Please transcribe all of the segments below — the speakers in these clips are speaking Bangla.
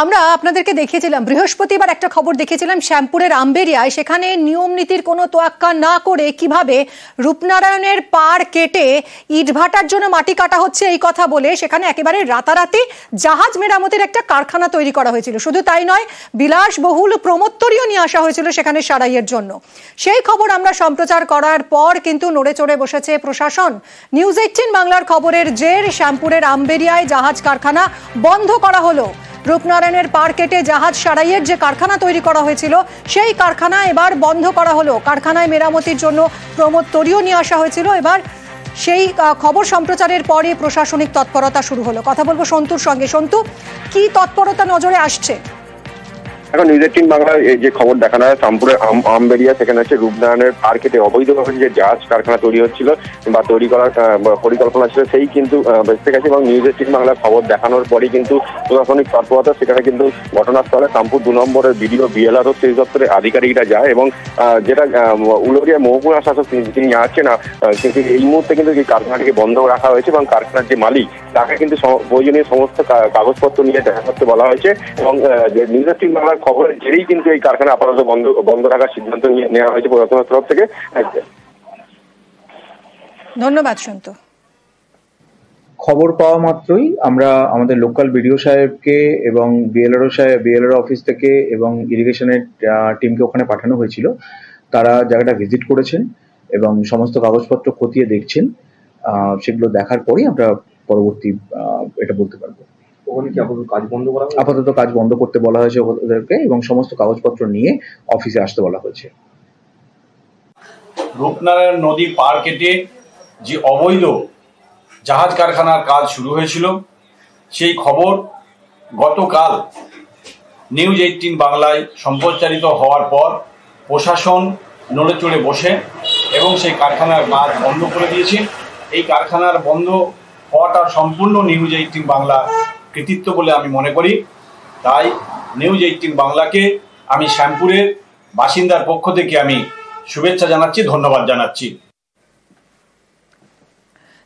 আমরা আপনাদেরকে দেখিয়েছিলাম বৃহস্পতিবার একটা খবর দেখিয়েছিলাম শ্যামপুরের আম্বেরিয়ায়, সেখানে নিয়ম নীতির কোনো তোয়াক্কা না করে কিভাবে রূপনারায়ণের পাড় কেটে ইটভাটার জন্য মাটি কাটা হচ্ছে এই কথা বলে সেখানে একেবারে রাতারাতি জাহাজ মেরামতের একটা কারখানা তৈরি করা হয়েছিল। শুধু তাই নয়, বিলাসবহুল প্রমোত্তরীও নিয়ে আসা হয়েছিল সেখানে সারাইয়ের জন্য। সেই খবর আমরা সম্প্রচার করার পর কিন্তু নড়ে চড়ে বসেছে প্রশাসন। নিউজ 18 বাংলার খবরের জের শ্যামপুরের আম্বেরিয়ায় জাহাজ কারখানা বন্ধ করা হলো। রূপনারায়ণের পাড় কেটে জাহাজ সারাইয়ের যে কারখানা তৈরি করা হয়েছিল সেই কারখানা এবার বন্ধ করা হলো। কারখানায় মেরামতির জন্য প্রমোত্তরীও নিয়ে আসা হয়েছিল। এবার সেই খবর সম্প্রচারের পরে প্রশাসনিক তৎপরতা শুরু হলো। কথা বলবো সন্তুর সঙ্গে। সন্তু, কি তৎপরতা নজরে আসছে? এখন নিউজ 18 বাংলার যে খবর দেখানো হয় শ্যামপুরের আমবেরিয়া, সেখানে হচ্ছে রূপনারায়ণের পাড় কেটে অবৈধভাবে যে জাহাজ কারখানা তৈরি হচ্ছিল বা তৈরি করার পরিকল্পনা ছিল সেই কিন্তু বেঁচে গেছে। এবং নিউজ 18 বাংলার খবর দেখানোর পরেই কিন্তু প্রশাসনিক তৎপরতা, সেখানে কিন্তু ঘটনাস্থলে শ্যামপুর 2 নম্বরের বিডিও বিএলআরও সেচ দপ্তরের আধিকারিকরা যায় এবং যেটা উলুবেড়িয়া মহকুমা শাসক তিনি আছেন না, কিন্তু এই মুহূর্তে কিন্তু এই কারখানাটিকে বন্ধ রাখা হয়েছে এবং কারখানার যে মালিক তাকে কিন্তু প্রয়োজনীয় সমস্ত কাগজপত্র নিয়ে দেখা করতে বলা হয়েছে। এবং নিউজ 18 বাংলার খবরের জেরেই কিন্তু এই কারখানা আপাতত বন্ধ রাখার সিদ্ধান্ত নেওয়া হয়েছে প্রশাসনের তরফ থেকে। ধন্যবাদ সন্তু। খবর পাওয়া মাত্রই আমরা আমাদের লোকাল বিডিও সাহেবকে এবং বিএলআরও অফিস থেকে এবং ইরিগেশনের টিমকে ওখানে পাঠানো হয়েছিল। তারা জায়গাটা ভিজিট করেছেন এবং সমস্ত কাগজপত্র খতিয়ে দেখছেন। সেগুলো দেখার পরেই আমরা পরবর্তী এটা বলতে পারবো। আপাতত কাজ বন্ধ করতে বলা হয়েছে ওদেরকে এবং সমস্ত কাগজপত্র নিয়ে অফিসে আসতে বলা হয়েছে। রূপনারায়ণ নদী পাড় কেটে যে অবৈধ জাহাজ কারখানার কাজ শুরু হয়েছিল সেই খবর গতকাল নিউজ 18 বাংলায় সম্প্রচারিত হওয়ার পর প্রশাসন নড়ে চড়ে বসে এবং সেই কারখানার কাজ বন্ধ করে দিয়েছে। এই কারখানার বন্ধ হওয়াটা সম্পূর্ণ নিউজ 18 বাংলা কৃতিত্ব বলে আমি মনে করি। তাই নিউজ 18 বাংলাকে আমি শ্যামপুরের বাসিন্দার পক্ষ থেকে আমি শুভেচ্ছা জানাচ্ছি, ধন্যবাদ জানাচ্ছি।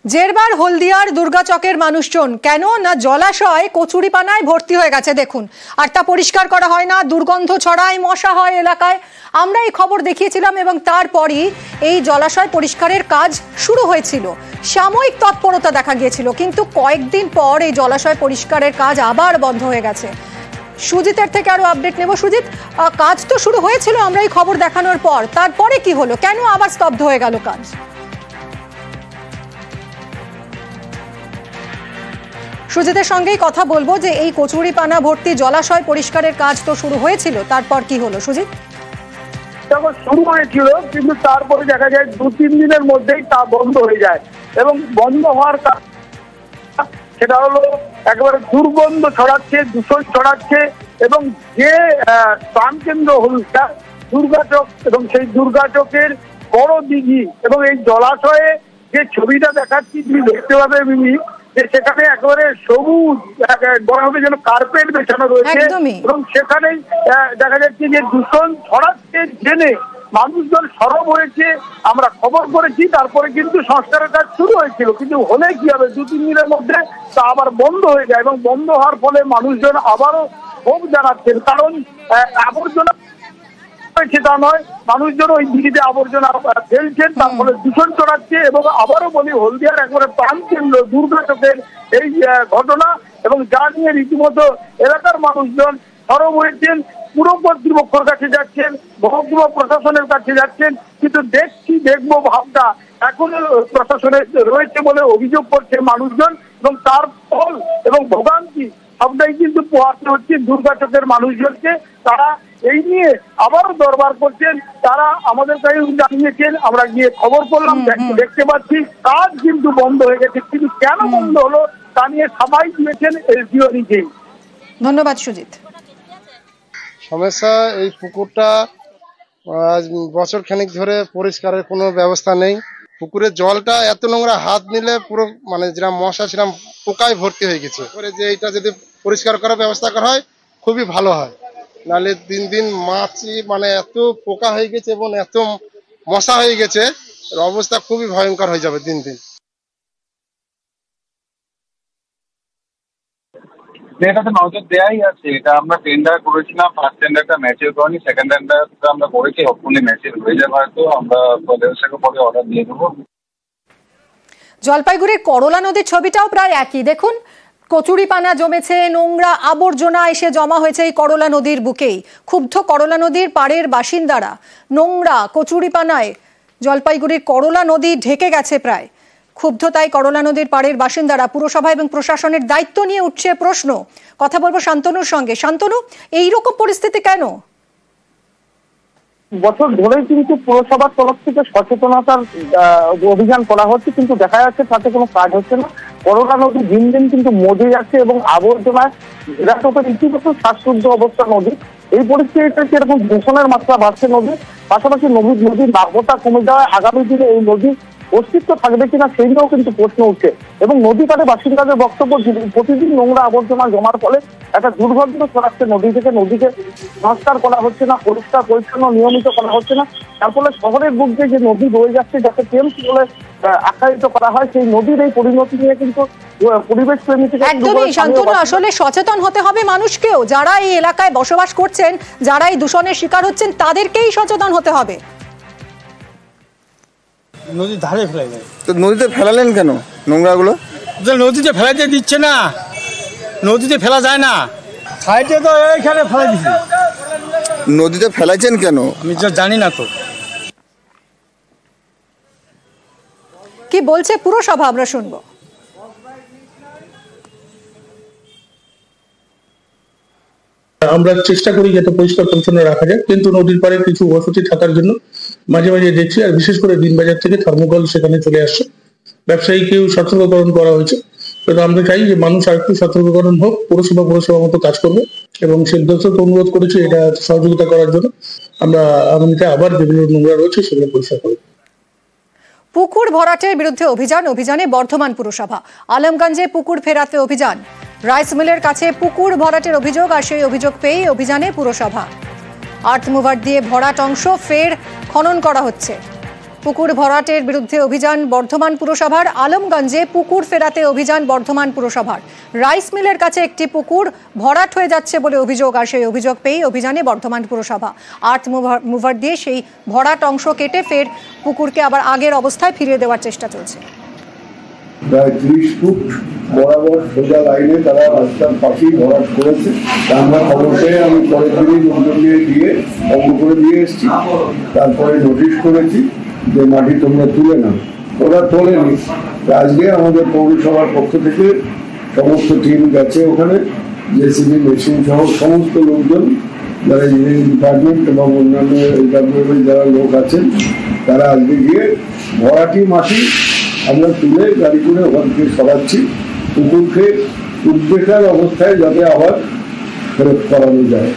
জেরবার হলদিয়ার দুর্গাচকের মানুষজন কেন না জলাশয় কচুরিপানায় ভর্তি হয়ে গেছে দেখুন, আর তা পরিষ্কার করা হয় না, দুর্গন্ধ ছড়ায়, মশা হয় এলাকায়। আমরা এই খবর দেখিয়েছিলাম এবং তারপরই এই জলাশয় পরিষ্কারের কাজ শুরু হয়েছিল। সাময়িক তৎপরতা দেখা গিয়েছিল, কিন্তু কয়েকদিন পর এই জলাশয় পরিষ্কারের কাজ আবার বন্ধ হয়ে গেছে। সুজিতের থেকে আরো আপডেট নেব। সুজিত, কাজ তো শুরু হয়েছিল আমরা এই খবর দেখানোর পর, তারপরে কি হলো, কেন আবার স্তব্ধ হয়ে গেল কাজ? সুজিতের সঙ্গেই কথা বলবো যে এই কচুরিপানা ভর্তি জলাশয় পরিষ্কারের কাজ তো শুরু হয়েছিল, তারপর কি হলো সুজিত? শুরু হয়েছিল কিন্তু তারপরে দেখা যায় 2-3 দিনের মধ্যেই তা বন্ধ হয়ে যায় এবং বন্ধ হওয়ার কারণ সেটা হলো একেবারে দুর্গন্ধ ছড়াচ্ছে, দূষণ ছড়াচ্ছে এবং যে প্রাণকেন্দ্র হলুদটা দুর্গাচক এবং সেই দুর্গাচকের বড় দিঘি এবং এই জলাশয়ে যে ছবিটা দেখাচ্ছি তুমি দেখতে পাবে মিমি, যে সেখানে একেবারে সবুজ বলা হবে যেন কার্পেট বেছানো রয়েছে এবং সেখানেই দেখা যাচ্ছে যে দূষণ ছড়াচ্ছে জেনে মানুষজন সরব হয়েছে। আমরা খবর করেছি, তারপরে কিন্তু সংস্কারের কাজ শুরু হয়েছিল, কিন্তু হলে কি হবে 2-3 দিনের মধ্যে তা আবার বন্ধ হয়ে যায় এবং বন্ধ হওয়ার ফলে মানুষজন আবারও ক্ষোভ জানাচ্ছেন। কারণ আবর্জনা তা নয়, মানুষজন ওই দিঘিতে আবর্জনা ফেলছেন, তার ফলে দূষণ ছড়াচ্ছে। এবং আবারও বলি, হলদিয়ার একবারে প্রাণকেন্দ্র দুর্গাচকের এই ঘটনা এবং যা নিয়ে রীতিমতো এলাকার মানুষজন সরব হয়েছেন, পুরো কর্তৃপক্ষের কাছে যাচ্ছেন, মহকুমা প্রশাসনের কাছে যাচ্ছেন, কিন্তু দেখবো ভাবটা এখনো প্রশাসনের রয়েছে বলে অভিযোগ করছে মানুষজন এবং তার ফল এবং ভোগান্তি সবটাই কিন্তু পোহাতে হচ্ছে দুর্গাচকের মানুষজনকে। তারা এই নিয়ে আবারও দরবার করছেন, তারা আমাদের কাছে জানিয়েছেন, আমরা গিয়ে খবর করলাম, দেখতে পাচ্ছি কাজ কিন্তু বন্ধ হয়ে গেছে, কিন্তু কেন বন্ধ হলো তা নিয়ে সবাই দিয়েছেন এসডিও নিজেই। ধন্যবাদ সুজিত। সমস্যা এই পুকুরটা বছর খানিক ধরে পরিষ্কারের কোনো ব্যবস্থা নেই। পুকুরের জলটা এত নোংরা, হাত নিলে পুরো মানে যেরকম মশা সেরকম পোকায় ভর্তি হয়ে গেছে। যে এটা যদি পরিষ্কার করার ব্যবস্থা করা হয় খুবই ভালো হয়, নাহলে দিন দিন মাছি মানে এত পোকা হয়ে গেছে এবং এত মশা হয়ে গেছে, অবস্থা খুবই ভয়ঙ্কর হয়ে যাবে দিন দিন। এটাতে নজর দেওয়াই আছে। এটা আমরা টেন্ডার করেছিলাম, ফার্স্ট টেন্ডারটা ম্যাচিওর করেনি, সেকেন্ড টেন্ডারটা আমরা করেছি, হপফুলি ম্যাচিওর হয়ে যাবে, হয়তো আমরা ব্যবসাকে পরে অর্ডার দিয়ে দেবো। জলপাইগুড়ির করলা নদীর ছবিটাও প্রায় একই। দেখুন, কচুরিপানা জমেছে, নোংরা আবর্জনা এসে জমা হয়েছে এই করলা নদীর বুকেই। ক্ষুব্ধ করলা নদীর পাড়ের বাসিন্দারা। নোংরা কচুরিপানায় জলপাইগুড়ির করলা নদী ঢেকে গেছে প্রায়। ক্ষুব্ধ তাই করলা নদীর পাড়ের বাসিন্দারা। পুরসভা এবং প্রশাসনের দায়িত্ব নিয়ে উঠছে প্রশ্ন। কথা বলবো শান্তনুর সঙ্গে। শান্তনু, এইরকম পরিস্থিতি কেন? বছর ধরেই কিন্তু পুরসভার তরফ থেকে সচেতনতার অভিযান করা হচ্ছে, কিন্তু দেখা যাচ্ছে তাতে কোনো কাজ হচ্ছে না। করলা নদী দিন দিন কিন্তু মজে যাচ্ছে এবং আবর্জনায় ঘেরাটোপের রীতিমতো শ্বাসরুদ্ধ অবস্থা নদী। এই পরিস্থিতিতে এরকম দূষণের মাত্রা বাড়ছে নদী, পাশাপাশি নদীর নাব্যতা কমে যাওয়ায় আগামী দিনে এই নদীর অস্তিত্ব থাকবে কিনা সেই নিয়েও কিন্তু প্রশ্ন উঠছে। এবং নদী পাড়ে বাসিন্দাদের বক্তব্য, প্রতিদিন নোংরা আবর্জনা জমার ফলে একটা দুর্গন্ধ ছড়াচ্ছে নদী থেকে। নদীকে সংস্কার করা হচ্ছে না, পরিষ্কার পরিচ্ছন্ন নিয়মিত করা হচ্ছে না। তার ফলে শহরের বুক দিয়ে যে নদী রয়ে যাচ্ছে, যাতে টেমস বলে আখ্যায়িত করা হয়, সেই নদীর এই পরিণতি নিয়ে কিন্তু পরিবেশ প্রেমী থেকে একদমই শান্তনু, আসলে সচেতন হতে হবে মানুষকেও। যারা এই এলাকায় বসবাস করছেন, যারা এই দূষণের শিকার হচ্ছেন, তাদেরকেই সচেতন হতে হবে। নদীর ধারে ফেলে দেয়। তো নদীতে ফেলালেন কেন নোংরাগুলো? নদীতে ফেলাতে দিচ্ছে না, নদীতে ফেলা যায় না, সাইডে তো এইখানে ফেলা দিচ্ছে। নদীতে ফেলাইছেন কেন? আমি তো জানি না। তো কি বলছে পুরসভা আমরা শুনবো। আমরা চেষ্টা করি যাতে পরিষ্কার পরিচ্ছন্ন রাখা যায়, কিন্তু নদীর পাড়ে কিছু বসতি থাকার জন্য মাঝে মাঝে দেখছি, আর বিশেষ করে দিনবাজার থেকে থার্মোকল সেখানে চলে আসছে। ব্যবসায়ীকেও সতর্ককরণ করা হয়েছে। তো আমরা চাই যে মানুষ আর একটু সতর্ককরণ হোক, পুরসভা মতো কাজ করবে এবং সিদ্ধান্ত অনুরোধ করেছি এটা সহযোগিতা করার জন্য। আমরা আগামীতে আবার যেগুলো নোংরা রয়েছে সেগুলো পরিষ্কার করব। পুকুর ভরাটের বিরুদ্ধে অভিযানে বর্ধমান পুরসভা। আলমগঞ্জে পুকুর ফেরাতে অভিযান। রাইস মিলের কাছে পুকুর ভরাটের অভিযোগ, আর সেই অভিযোগ পেয়ে অভিযানে পুরসভা। আর্থ মুভার দিয়ে ভরাট অংশ ফের খনন করা হচ্ছে। পুকুর ভরাটের বিরুদ্ধে অভিযান বর্ধমান পুরসভার। আলমগঞ্জে পুকুর ফেরাতে অভিযান বর্ধমান পুরসভার। রাইস মিলের কাছে একটি পুকুর ভরাট হয়ে যাচ্ছে বলে অভিযোগ, আর সেই অভিযোগ পেয়ে অভিযানে বর্ধমান পুরসভা। আর্থ মুভার দিয়ে সেই ভরাট অংশ কেটে ফের পুকুরকে আবার আগের অবস্থায় ফিরিয়ে দেওয়ার চেষ্টা চলছে। প্রায় 30 ফুট বরাবর সোজা লাইনে তারা রাস্তার পাশেই ভরাট করেছে। আমরা খবর পেয়ে আমি পরের দিনই লোকজন দিয়ে বন্ধ করে দিয়ে এসেছি। তারপরে নোটিশ করেছি যে মাটি তোমরা তুলে নাও, ওরা তোলেনি। আজকে আমাদের পৌরসভার পক্ষ থেকে সমস্ত টিম গেছে ওখানে, জেসিবি মেশিন সহ সমস্ত লোকজন, যারা ইঞ্জিনিয়ারিং ডিপার্টমেন্ট এবং অন্যান্য যারা লোক আছেন, তারা আজকে গিয়ে ভরাটি মাটি আমরা তুলে গাড়ি করে ওখান থেকে সরাচ্ছি। পুকুরকে উদ্বেগের অবস্থায় যাতে আবার ফেরত করানো যায়।